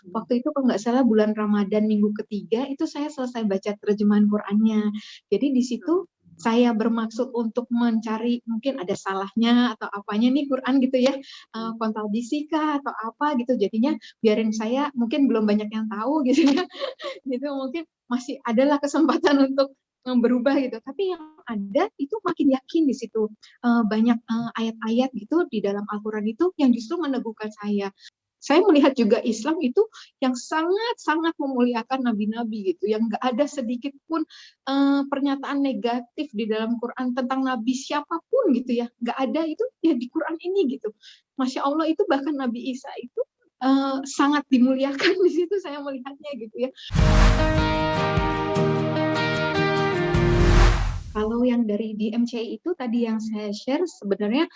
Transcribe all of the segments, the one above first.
Waktu itu kalau nggak salah bulan Ramadan minggu ketiga itu saya selesai baca terjemahan Qurannya. Jadi di situ saya bermaksud untuk mencari mungkin ada salahnya atau apanya nih Quran gitu ya, kontradisi kah atau apa gitu. Jadinya biarin saya mungkin belum banyak yang tahu gitu ya. Gitu mungkin masih adalah kesempatan untuk berubah gitu. Tapi yang ada itu makin yakin di situ. Banyak ayat-ayat gitu di dalam Al-Quran itu yang justru meneguhkan saya. Saya melihat juga Islam itu yang sangat-sangat memuliakan nabi-nabi gitu, yang nggak ada sedikit pun pernyataan negatif di dalam Quran tentang nabi siapapun gitu ya, nggak ada itu ya di Quran ini gitu. Masya Allah itu bahkan Nabi Isa itu sangat dimuliakan di situ saya melihatnya gitu ya. Kalau yang dari di MCI itu tadi yang saya share sebenarnya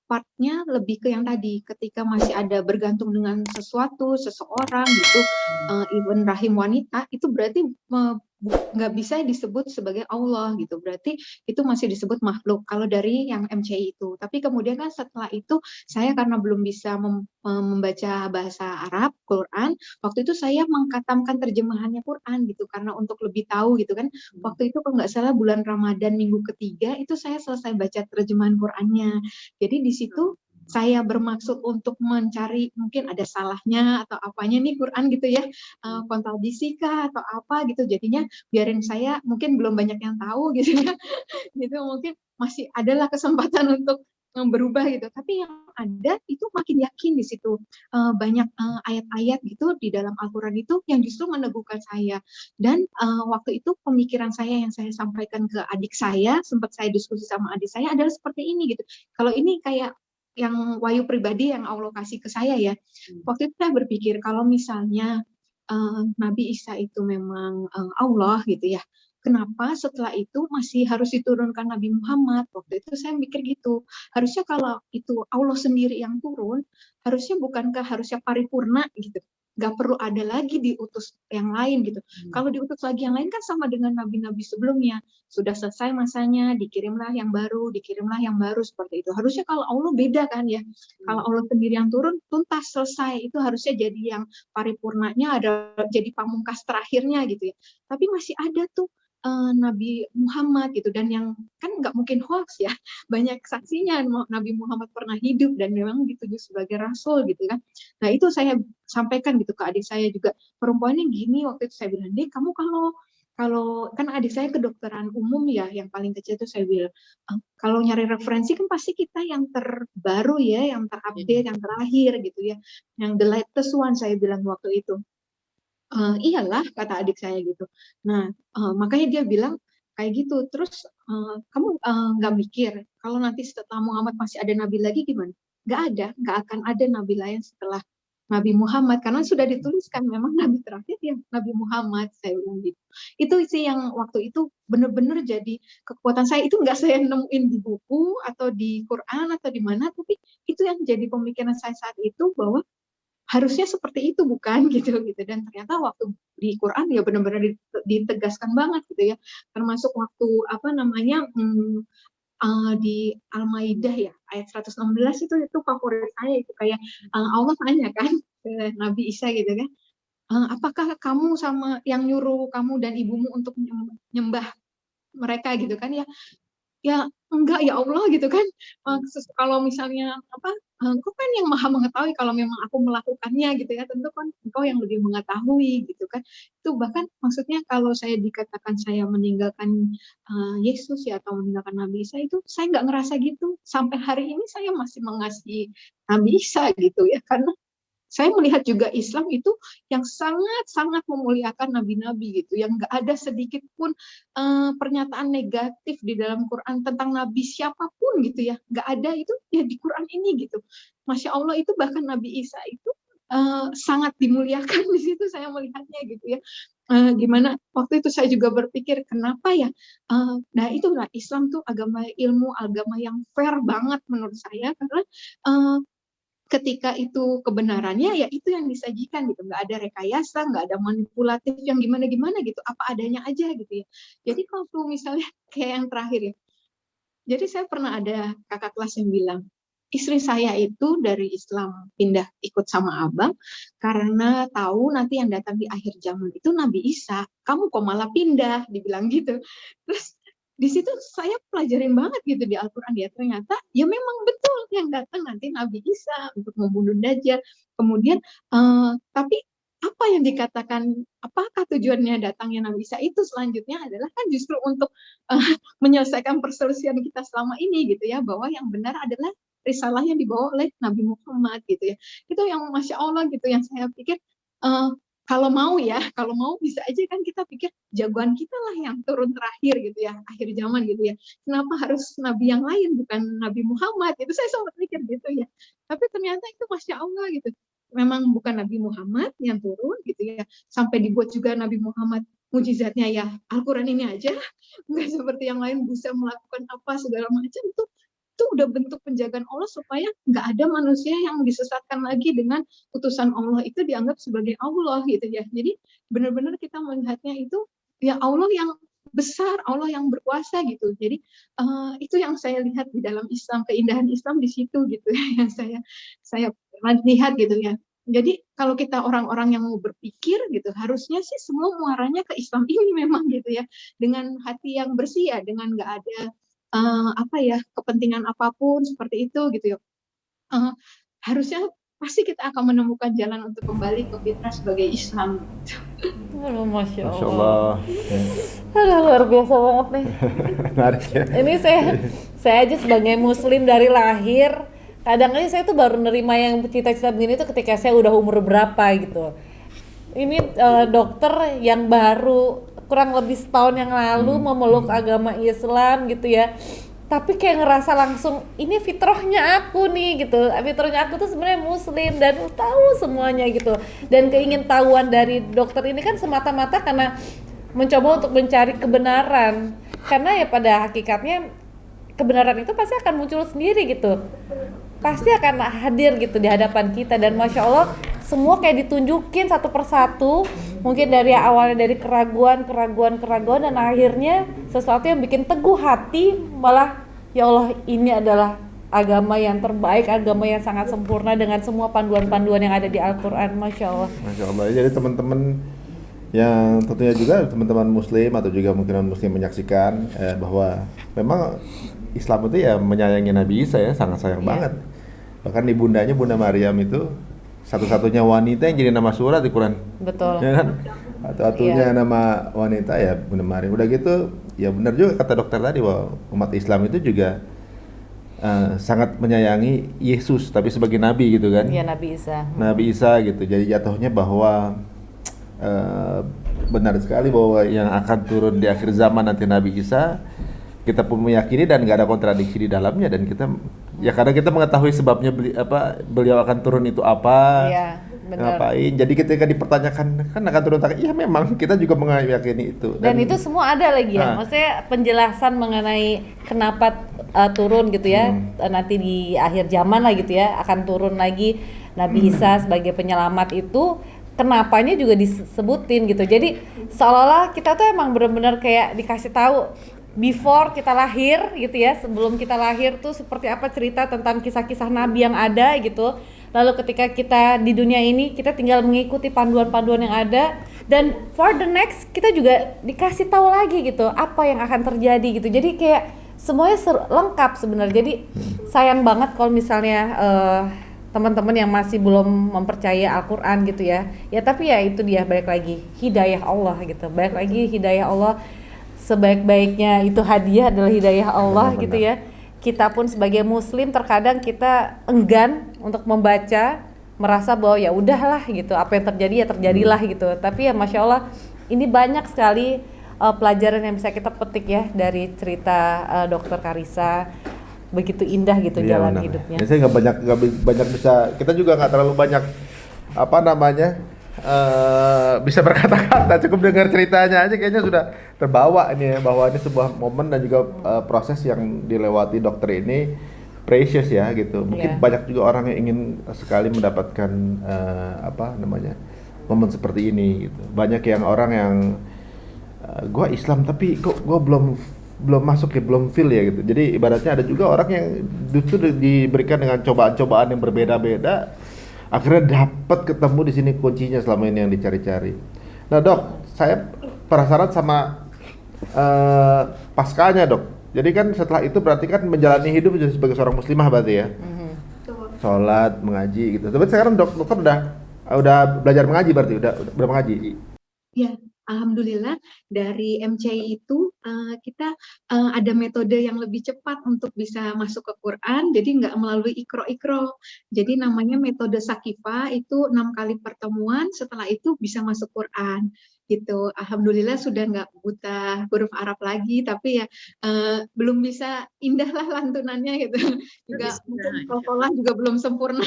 partnya lebih ke yang tadi ketika masih ada bergantung dengan sesuatu, seseorang gitu, even rahim wanita itu berarti nggak bisa disebut sebagai Allah gitu, berarti itu masih disebut makhluk kalau dari yang MCI itu. Tapi kemudian kan setelah itu saya karena belum bisa membaca bahasa Arab Quran, waktu itu saya mengkatamkan terjemahannya Quran gitu karena untuk lebih tahu gitu kan. Waktu itu kalau nggak salah bulan Ramadan minggu ketiga itu saya selesai baca terjemahan Qurannya. Jadi di situ saya bermaksud untuk mencari mungkin ada salahnya atau apanya nih Quran gitu ya, kontradisi kah atau apa gitu. Jadinya biarin saya mungkin belum banyak yang tahu gitu ya. Gitu mungkin masih adalah kesempatan untuk berubah gitu. Tapi yang ada itu makin yakin di situ. Banyak ayat-ayat gitu di dalam Al-Quran itu yang justru meneguhkan saya. Dan waktu itu pemikiran saya yang saya sampaikan ke adik saya, sempat saya diskusi sama adik saya adalah seperti ini gitu. Kalau ini kayak yang wahyu pribadi yang Allah kasih ke saya ya. Waktu itu saya berpikir kalau misalnya Nabi Isa itu memang Allah gitu ya, kenapa setelah itu masih harus diturunkan Nabi Muhammad? Waktu itu saya mikir gitu. Harusnya kalau itu Allah sendiri yang turun, harusnya bukankah harusnya paripurna gitu. Gak perlu ada lagi diutus yang lain gitu. Kalau diutus lagi yang lain kan sama dengan nabi-nabi sebelumnya. Sudah selesai masanya, dikirimlah yang baru, seperti itu. Harusnya kalau Allah beda kan ya. Kalau Allah sendiri yang turun, tuntas selesai. Itu harusnya jadi yang paripurnanya ada jadi pamungkas terakhirnya gitu ya. Tapi masih ada tuh Nabi Muhammad gitu, dan yang kan nggak mungkin hoax ya, banyak saksinya Nabi Muhammad pernah hidup dan memang dituju sebagai rasul gitu kan. Nah itu saya sampaikan gitu ke adik saya juga, perempuannya gini. Waktu itu saya bilang, deh kamu kalau kalau kan adik saya kedokteran umum ya, yang paling kecil itu saya bilang, kalau nyari referensi kan pasti kita yang terbaru ya, yang terupdate, yang terakhir gitu ya, yang the latest one saya bilang waktu itu. Iyalah kata adik saya gitu. Nah, makanya dia bilang kayak gitu. Terus kamu nggak mikir kalau nanti setelah Muhammad masih ada nabi lagi gimana? Nggak ada, nggak akan ada nabi lain setelah Nabi Muhammad karena sudah dituliskan memang nabi terakhir ya Nabi Muhammad, saya bilang gitu. Itu sih yang waktu itu benar-benar jadi kekuatan saya. Itu nggak saya nemuin di buku atau di Quran atau di mana, tapi itu yang jadi pemikiran saya saat itu bahwa harusnya seperti itu bukan gitu. Dan ternyata waktu di Quran ya benar-benar ditegaskan banget gitu ya, termasuk waktu apa namanya di Al-Maidah ya ayat 116 itu favorit saya itu, kayak Allah tanya kan ke Nabi Isa gitu kan, apakah kamu sama yang nyuruh kamu dan ibumu untuk nyembah mereka gitu kan ya. Ya enggak ya Allah gitu kan. Kalau misalnya apa, engkau kan yang maha mengetahui kalau memang aku melakukannya gitu ya, tentu kan engkau yang lebih mengetahui gitu kan. Itu bahkan maksudnya kalau saya dikatakan saya meninggalkan Yesus ya atau meninggalkan Nabi Isa, itu saya nggak ngerasa gitu. Sampai hari ini saya masih mengasihi Nabi Isa gitu ya, karena saya melihat juga Islam itu yang sangat-sangat memuliakan nabi-nabi gitu, yang nggak ada sedikit pun pernyataan negatif di dalam Quran tentang nabi siapapun gitu ya, nggak ada itu ya di Quran ini gitu. Masya Allah itu bahkan Nabi Isa itu sangat dimuliakan di situ saya melihatnya gitu ya. Gimana waktu itu saya juga berpikir kenapa ya, nah itulah Islam tuh agama ilmu, agama yang fair banget menurut saya, karena ketika itu kebenarannya ya itu yang disajikan gitu, nggak ada rekayasa, nggak ada manipulatif yang gimana-gimana gitu, apa adanya aja gitu ya. Jadi kalau misalnya kayak yang terakhir ya, jadi saya pernah ada kakak kelas yang bilang, istri saya itu dari Islam pindah ikut sama abang karena tahu nanti yang datang di akhir zaman itu Nabi Isa. Kamu kok malah pindah, dibilang gitu. Terus di situ saya pelajarin banget gitu di Al-Quran ya, ternyata ya memang betul yang datang nanti Nabi Isa untuk membunuh Dajjal. Kemudian tapi apa yang dikatakan, apakah tujuannya datangnya Nabi Isa itu selanjutnya adalah kan justru untuk menyelesaikan perselisihan kita selama ini gitu ya, bahwa yang benar adalah risalah yang dibawa oleh Nabi Muhammad gitu ya. Itu yang Masya Allah gitu, yang saya pikir kalau mau bisa aja kan kita pikir jagoan kita lah yang turun terakhir gitu ya, akhir zaman gitu ya. Kenapa harus Nabi yang lain, bukan Nabi Muhammad? Itu saya sempat mikir gitu ya. Tapi ternyata itu Masya Allah gitu. Memang bukan Nabi Muhammad yang turun gitu ya. Sampai dibuat juga Nabi Muhammad mujizatnya ya Al-Quran ini aja. Nggak seperti yang lain bisa melakukan apa segala macam. Itu udah bentuk penjagaan Allah supaya nggak ada manusia yang disesatkan lagi dengan utusan Allah itu dianggap sebagai Allah gitu ya. Jadi benar-benar kita melihatnya itu ya Allah yang besar, Allah yang berkuasa gitu. Jadi itu yang saya lihat di dalam Islam, keindahan Islam di situ gitu ya, yang saya lihat gitu ya. Jadi kalau kita orang-orang yang mau berpikir gitu, harusnya sih semua muaranya ke Islam ini memang gitu ya, dengan hati yang bersih ya, dengan nggak ada kepentingan apapun seperti itu gitu ya. Harusnya pasti kita akan menemukan jalan untuk kembali ke fitrah sebagai Islam. Aduh, Masya Masya Allah. Allah. Aduh, luar biasa banget nih. Menarik ya. Ini saya aja sebagai muslim dari lahir, kadang aja saya tuh baru nerima yang cita-cita begini tuh ketika saya udah umur berapa gitu. Ini dokter yang baru kurang lebih setahun yang lalu memeluk agama Islam gitu ya, tapi kayak ngerasa langsung ini fitrahnya aku nih gitu. Fitrahnya aku tuh sebenarnya muslim dan tahu semuanya gitu. Dan keingintahuan dari dokter ini kan semata-mata karena mencoba untuk mencari kebenaran, karena ya pada hakikatnya kebenaran itu pasti akan muncul sendiri gitu, pasti akan hadir gitu di hadapan kita. Dan Masya Allah semua kayak ditunjukin satu persatu, mungkin dari awalnya dari keraguan dan akhirnya sesuatu yang bikin teguh hati, malah ya Allah ini adalah agama yang terbaik, agama yang sangat sempurna dengan semua panduan-panduan yang ada di Al-Quran. Masya Allah. Masya Allah. Jadi teman-teman yang tentunya juga teman-teman muslim atau juga mungkin non muslim menyaksikan bahwa memang Islam itu ya menyayangi Nabi Isa ya, sangat sayang banget. Bahkan ibundanya Bunda Maryam itu satu-satunya wanita yang jadi nama surat di Quran. Betul. Ya kan? Satu-satunya nama wanita ya Bunda Maryam. Udah gitu ya benar juga kata dokter tadi bahwa umat Islam itu juga sangat menyayangi Yesus tapi sebagai nabi gitu kan. Iya, Nabi Isa. Nabi Isa gitu. Jadi jatuhnya bahwa benar sekali bahwa yang akan turun di akhir zaman nanti Nabi Isa, kita pun meyakini dan nggak ada kontradiksi di dalamnya, dan kita ya karena kita mengetahui sebabnya beliau akan turun itu apa, ngapain. Jadi ketika dipertanyakan kan akan turun, ya memang kita juga meyakini itu. Dan itu semua ada lagi ya, maksudnya penjelasan mengenai kenapa turun gitu ya, nanti di akhir zaman lah gitu ya akan turun lagi Nabi Isa sebagai penyelamat itu. Kenapanya juga disebutin gitu. Jadi seolah-olah kita tuh emang benar-benar kayak dikasih tahu before kita lahir gitu ya, sebelum kita lahir tuh seperti apa cerita tentang kisah-kisah Nabi yang ada gitu. Lalu ketika kita di dunia ini kita tinggal mengikuti panduan-panduan yang ada, dan for the next kita juga dikasih tahu lagi gitu apa yang akan terjadi gitu. Jadi kayak semuanya lengkap sebenarnya. Jadi sayang banget kalau misalnya teman-teman yang masih belum mempercaya Al-Quran gitu ya. Ya tapi ya itu dia, balik lagi hidayah Allah gitu. Balik lagi hidayah Allah, sebaik-baiknya itu hadiah adalah hidayah Allah gitu ya. Kita pun sebagai muslim terkadang kita enggan untuk membaca, merasa bahwa ya udahlah gitu, apa yang terjadi ya terjadilah gitu. Tapi ya Masya Allah ini banyak sekali pelajaran yang bisa kita petik ya dari cerita Dokter Karissa. Begitu indah gitu jalan hidupnya. Ya, saya nggak banyak bisa, kita juga nggak terlalu banyak bisa berkata-kata, cukup dengar ceritanya aja kayaknya sudah terbawa ini ya, bahwa ini sebuah momen dan juga proses yang dilewati dokter ini precious ya gitu. Mungkin banyak juga orang yang ingin sekali mendapatkan momen seperti ini gitu. Banyak yang orang yang gua Islam tapi kok gua belum belum masuk ya, belum feel ya gitu. Jadi ibaratnya ada juga orang yang justru diberikan dengan cobaan-cobaan yang berbeda-beda, akhirnya dapat ketemu di sini kuncinya selama ini yang dicari-cari. Nah dok, saya penasaran sama paskanya dok. Jadi kan setelah itu berarti kan menjalani hidup jadi sebagai seorang muslimah berarti ya, Betul. sholat, mengaji gitu. Tapi sekarang dokter udah belajar mengaji berarti udah mengaji. Ya, alhamdulillah dari MCI itu kita ada metode yang lebih cepat untuk bisa masuk ke Quran, jadi nggak melalui ikro-ikro. Jadi namanya metode Sakifa, itu 6 kali pertemuan, setelah itu bisa masuk Quran. Gitu. Alhamdulillah sudah nggak buta huruf Arab lagi, tapi ya belum bisa indah lah lantunannya gitu. Juga mungkin qalqalah juga belum sempurna.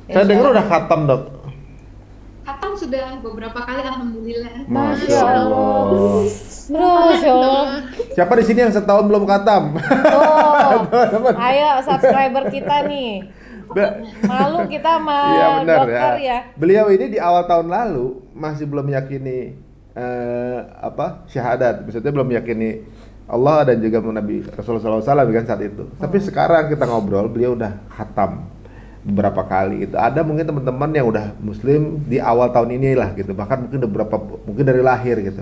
Saya dengar udah khatam dok. Khatam sudah beberapa kali, alhamdulillah. Masya Allah. Masya Allah. Siapa di sini yang setahun belum khatam? Tuh, ayo subscriber kita nih. Malu kita sama Iya benar dokter ya. Beliau ini di awal tahun lalu masih belum meyakini syahadat. Maksudnya belum meyakini Allah dan juga Nabi Rasulullah SAW kan saat itu. Tapi sekarang kita ngobrol, beliau udah khatam beberapa kali gitu. Ada mungkin teman-teman yang udah muslim di awal tahun ini lah gitu. Bahkan mungkin mungkin dari lahir gitu.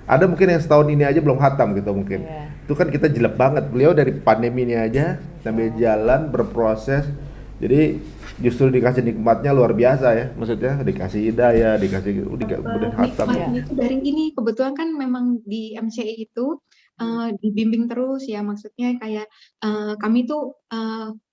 Ada mungkin yang setahun ini aja belum khatam gitu mungkin. Itu kan kita jelek banget. Beliau dari pandemi ini aja sambil jalan berproses. Jadi justru dikasih nikmatnya luar biasa ya. Maksudnya dikasih hidayah, dikasih kemudian khatam. Nikmatnya itu dari ini, kebetulan kan memang di MCI itu dibimbing terus ya, maksudnya kayak kami tuh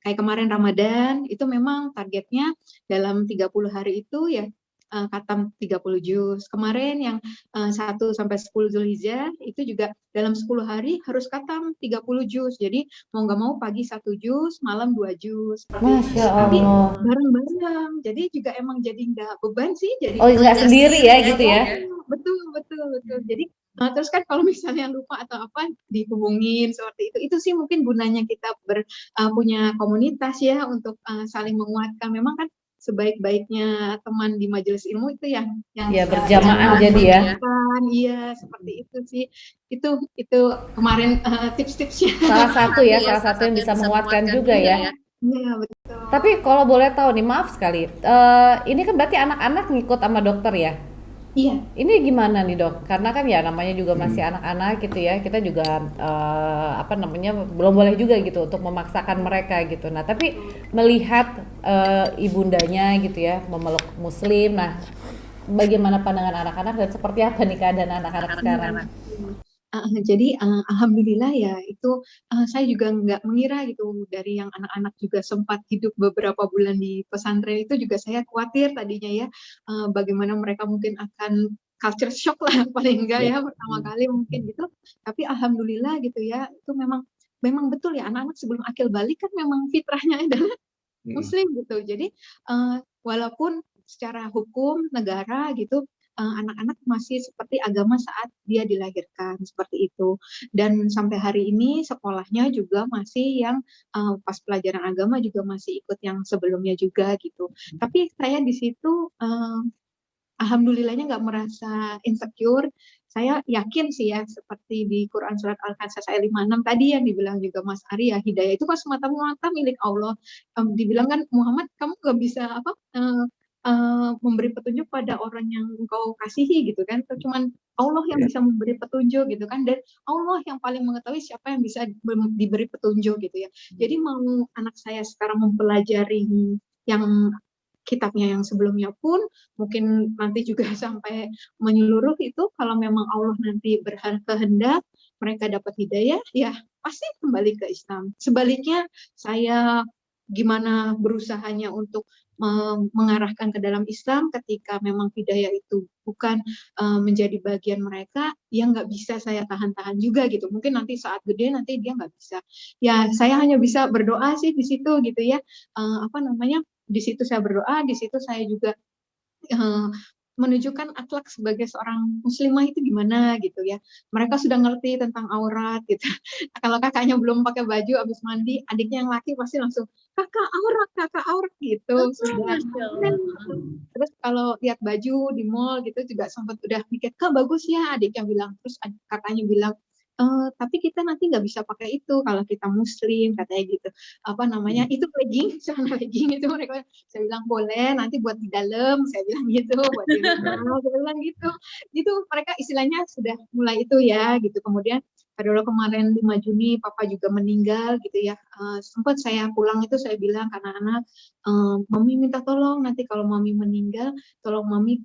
kayak kemarin Ramadan itu memang targetnya dalam 30 hari itu ya khatam 30 juz. Kemarin yang 1 sampai 10 Zulhijjah itu juga dalam 10 hari harus khatam 30 juz. Jadi mau nggak mau pagi 1 juz, malam 2 juz. Masya Tapi Allah. bareng-bareng. Jadi juga emang jadi nggak beban sih. Jadi Oh, nggak sendiri ya gitu ya? betul. Jadi terus kan kalau misalnya lupa atau apa dihubungin seperti itu. Itu sih mungkin gunanya kita punya komunitas ya untuk saling menguatkan. Memang kan sebaik-baiknya teman di majelis ilmu itu yang Ya, bisa berjamaah jadi ya. menguatkan. Iya, seperti itu sih. Itu kemarin tips-tipsnya. Salah satu yang bisa menguatkan juga ya. Iya, betul. Tapi kalau boleh tahu nih, maaf sekali, ini kan berarti anak-anak ngikut sama dokter ya? Iya. Ini gimana nih dok? Karena kan ya namanya juga masih anak-anak gitu ya, kita juga belum boleh juga gitu untuk memaksakan mereka gitu. Nah tapi melihat ibundanya gitu ya memeluk muslim, nah bagaimana pandangan anak-anak dan seperti apa nih keadaan anak-anak sekarang? Jadi alhamdulillah ya itu saya juga nggak mengira gitu, dari yang anak-anak juga sempat hidup beberapa bulan di pesantren itu juga saya khawatir tadinya ya bagaimana mereka mungkin akan culture shock lah paling enggak ya pertama kali mungkin gitu. Tapi alhamdulillah gitu ya, itu memang betul ya, anak-anak sebelum akil balik kan memang fitrahnya adalah muslim gitu. Jadi walaupun secara hukum negara gitu anak-anak masih seperti agama saat dia dilahirkan seperti itu, dan sampai hari ini sekolahnya juga masih yang pas pelajaran agama juga masih ikut yang sebelumnya juga gitu. Tapi saya di situ alhamdulillahnya nggak merasa insecure. Saya yakin sih ya, seperti di Quran Surat Al-Qasas ayat 56 tadi yang dibilang juga Mas Ari ya, hidayah itu kan semata-mata milik Allah. Dibilang kan Muhammad, kamu nggak bisa memberi petunjuk pada orang yang engkau kasihi gitu kan. Cuman Allah yang bisa memberi petunjuk gitu kan, dan Allah yang paling mengetahui siapa yang bisa diberi petunjuk gitu ya. Jadi mau anak saya sekarang mempelajari yang kitabnya yang sebelumnya pun mungkin nanti juga sampai menyeluruh, itu kalau memang Allah nanti berkehendak mereka dapat hidayah ya pasti kembali ke Islam. Sebaliknya saya gimana berusahanya untuk mengarahkan ke dalam Islam ketika memang hidayah itu bukan menjadi bagian mereka, ya nggak bisa saya tahan-tahan juga gitu. Mungkin nanti saat gede nanti dia nggak bisa. Ya saya hanya bisa berdoa sih di situ gitu ya. Di situ saya berdoa, di situ saya juga menunjukkan akhlak sebagai seorang muslimah itu gimana gitu ya. Mereka sudah ngerti tentang aurat gitu. Kalau kakaknya belum pakai baju habis mandi, adiknya yang laki pasti langsung kakak aurat gitu sudah. Masya Dan Allah. terus kalau lihat baju di mall gitu juga sempat udah mikir, Kak bagus ya, adiknya bilang. Terus kakaknya bilang, tapi kita nanti nggak bisa pakai itu kalau kita muslim, katanya gitu. Apa namanya, itu legging, celana legging itu mereka. Saya bilang boleh, nanti buat di dalam, saya bilang gitu, buat di rumah, saya bilang gitu. Itu mereka istilahnya sudah mulai itu ya, gitu. Kemudian padahal kemarin 5 Juni papa juga meninggal gitu ya. Sempat saya pulang itu saya bilang ke anak-anak, mami minta tolong nanti kalau mami meninggal, tolong mami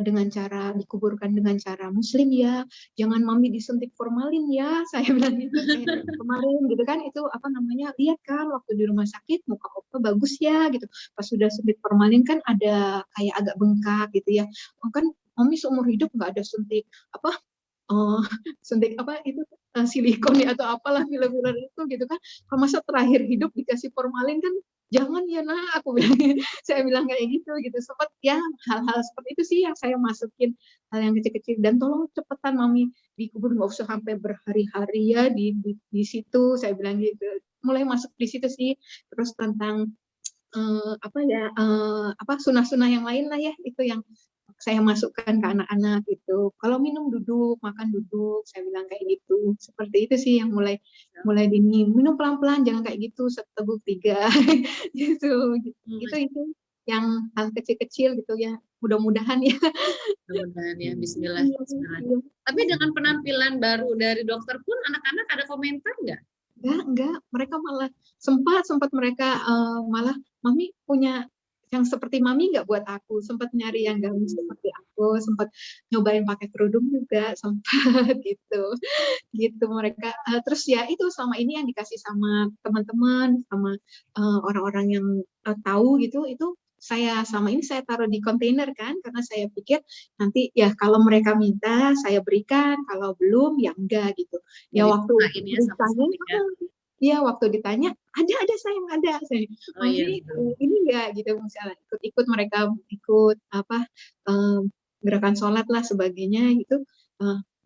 dengan cara dikuburkan dengan cara muslim ya, jangan mami disuntik formalin ya, saya bilang gitu. Kemarin gitu kan itu apa namanya, lihat kan waktu di rumah sakit muka opa bagus ya gitu, pas sudah suntik formalin kan ada kayak agak bengkak gitu ya. Kan mami seumur hidup nggak ada suntik apa, oh, suntik apa itu, silikon ya atau apalah filler-filler itu gitu kan. Kalau masa terakhir hidup dikasih formalin kan jangan ya nak, aku bilang saya bilang kayak gitu sempat ya. Hal-hal seperti itu sih yang saya masukin, hal yang kecil-kecil, dan tolong cepetan mami dikubur, nggak usah sampai berhari-hari ya di situ, saya bilang gitu. Mulai masuk di situ sih. Terus tentang apa ya, apa sunah-sunah yang lain lah ya, itu yang saya masukkan ke anak-anak gitu. Kalau minum duduk, makan duduk, saya bilang kayak gitu. Seperti itu sih yang mulai mulai dini, minum pelan-pelan, jangan kayak gitu seteguk 3 gitu. Itu yang hal kecil-kecil gitu ya. Mudah-mudahan ya. Mudah-mudahan ya, Bismillah. Iya, Bismillah. iya. Tapi dengan penampilan baru dari dokter pun anak-anak ada komentar nggak? Enggak, mereka malah sempat mereka malah, mami punya yang seperti mami nggak buat aku, sempat nyari yang gaun seperti aku, sempat nyobain pakai kerudung juga sempat gitu mereka. Terus ya itu selama ini yang dikasih sama teman-teman, sama orang-orang yang tahu gitu, itu saya selama ini saya taruh di kontainer kan, karena saya pikir nanti ya kalau mereka minta saya berikan, kalau belum ya enggak gitu. Ya Jadi waktu ini ya sama ditanya, ya waktu ditanya ada sayang, ada saya. Oh iya. Ini enggak gitu, misalnya ikut mereka ikut apa, gerakan sholat lah sebagainya gitu.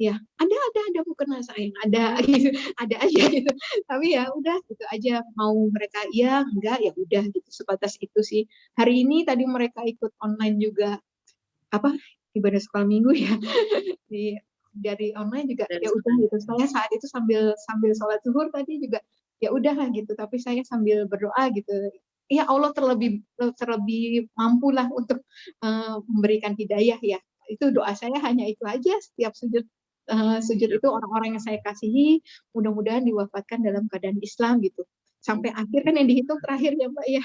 Ya ada bukan sayang, ada gitu, ada aja gitu. Tapi ya udah gitu aja, mau mereka iya enggak ya udah gitu, sebatas itu sih. Hari ini tadi mereka ikut online juga apa, ibadah sekolah minggu ya. Dari online juga Dari ya udah gitu. Saya saat itu sambil sholat zuhur tadi juga ya udahlah gitu, tapi saya sambil berdoa gitu. Ya Allah terlebih mampu lah untuk memberikan hidayah ya. Itu doa saya hanya itu aja setiap sujud. Sujud itu orang-orang yang saya kasihi mudah-mudahan diwafatkan dalam keadaan Islam gitu. Sampai akhir kan yang dihitung terakhir ya Mbak ya.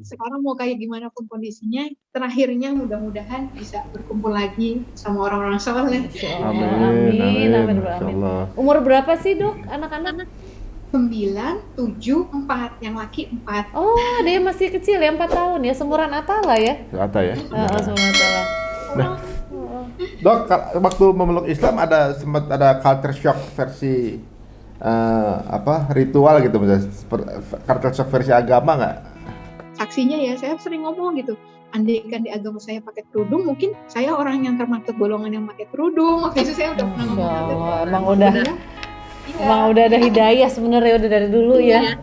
Sekarang mau kayak gimana pun kondisinya, terakhirnya mudah-mudahan bisa berkumpul lagi sama orang-orang soleh. Amin. Masyaallah. Umur berapa sih dok anak-anak? 9, 7, 4, yang laki 4. Oh, dia masih kecil ya, 4 tahun ya, seumuran Atala ya? Kata ya. Seumuran Atala. Nah, Dok, waktu memeluk Islam sempat ada culture shock versi ritual gitu, misalnya culture shock versi agama nggak? Saksinya ya, saya sering ngomong gitu. Andaikan di agama saya pakai kerudung, mungkin saya orang yang termasuk golongan yang pakai kerudung. Waktu itu saya udah pernah ngomong. Emang udah ada hidayah sebenarnya udah dari dulu ya.